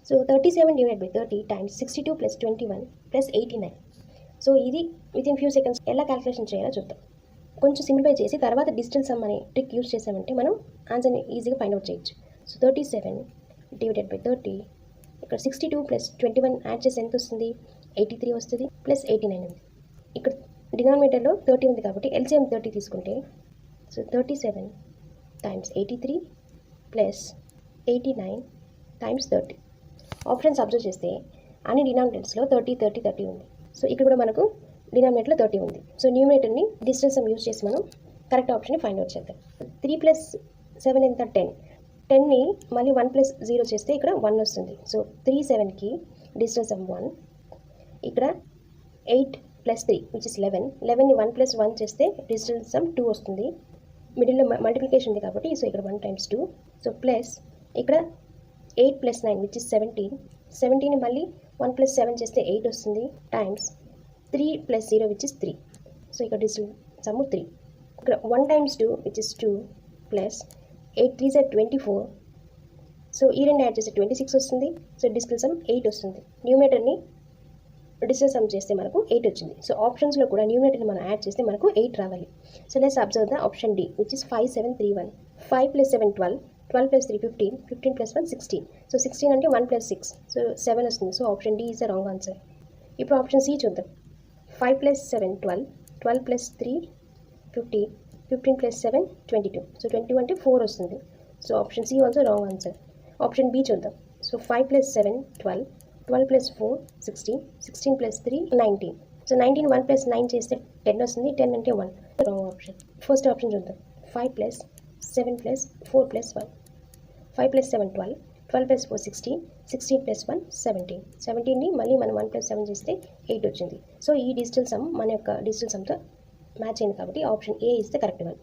So 37 divide by 30 times 62 plus 21 plus 89. So ఇది with in few seconds ఎలా calculation చేయాలో చూద్దాం. కొంచెం సింప్లిఫై చేసి తర్వాత డిజిటల్ సమ్ అనే ట్రిక్ యూజ్ చేసామంటే మనం ఆన్సర్ని ఈజీగా ఫైండ్ అవుట్ చేయొచ్చు. సో 37 డివైడెడ్ బై 30, ఇక్కడ 62 ప్లస్ 21 యాడ్ చేసి ఎంత వస్తుంది? 83 వస్తుంది, ప్లస్ 89 ఉంది. ఇక్కడ డినామినేటర్లో 30 ఉంది కాబట్టి ఎల్సిఎం 30 తీసుకుంటే, so 37 times 83 plus 89 times 30. Options observe చేస్తే అన్ని డినామినేటర్స్లో 30 ఉంది. సో ఇక్కడ కూడా మనకు డినామినేటర్లో 30 ఉంది. సో న్యూమినేటర్ని డిజిటల్ సమ్ యూజ్ చేసి మనం కరెక్ట్ ఆప్షన్ని ఫైండ్ అవుట్ చేద్దాం. 3 ప్లస్ 7 ఎంత? 10. 10ని మళ్ళీ 1 ప్లస్ 0 చేస్తే ఇక్కడ 1 వస్తుంది. సో 3 7కి డిజిటల్ సమ్ 1. ఇక్కడ 8 ప్లస్ 3 విచ్ ఇస్ 11. 11ని 1 ప్లస్ 1 చేస్తే డిజిటల్ సమ్ 2 వస్తుంది. మిడిల్లో మల్టిప్లికేషన్ ఉంది కాబట్టి సో ఇక్కడ 1 టైమ్స్ 2. సో ప్లస్ ఇక్కడ 8 ప్లస్ 9 విచ్ ఇస్ 17. 17ని మళ్ళీ 1 ప్లస్ 7 చేస్తే 8 వస్తుంది, times 3 plus 0 which is 3. So ఇక్కడ డిజిటల్ సమ్ 3. ఇక్కడ 1 times 2 which is 2 plus 8 3 sir 24. So ఈ రెండు యాడ్ చేస్తే 26 వస్తుంది. సో డిజిటల్ సమ్ 8 వస్తుంది. న్యూమినేటర్ని డిజిటల్ సమ్ చేస్తే మనకు 8 వచ్చింది. సో ఆప్షన్స్లో కూడా న్యూమినేటర్ని మనం యాడ్ చేస్తే మనకు 8 రావాలి. So let's observe the option D which is 5731. 5 plus 7 12, 12 plus 3 15, 15 plus 1 16. So 16 అంటే 1 ప్లస్ 6, సో 7 వస్తుంది. So option D is the wrong answer. ఇప్పుడు ఆప్షన్ సి చూద్దాం. 5 ప్లస్ 7 12, 12 ప్లస్ 3 15, 15 ప్లస్ 7 22. సో 22 అంటే 4 వస్తుంది. So option C also wrong answer. Option B చూద్దాం. So 5 plus 7 12, 12 plus 4 16, 16 plus 3 19. So 19 1 plus 9 చేస్తే 10 వస్తుంది. 10 అంటే 1. Wrong option. ఫస్ట్ ఆప్షన్ చూద్దాం. 5 plus 7 plus 4 plus 1. 5 plus 7 12, 12 plus 4 16, 16 plus 1 17. 17ని మళ్ళీ మనం 1 ప్లస్ 7 చేస్తే 8 వచ్చింది. సో ఈ డిజిటల్ సమ్ మన యొక్క డిజిటల్ సమ్తో మ్యాచ్ అయింది కాబట్టి option A is the correct one.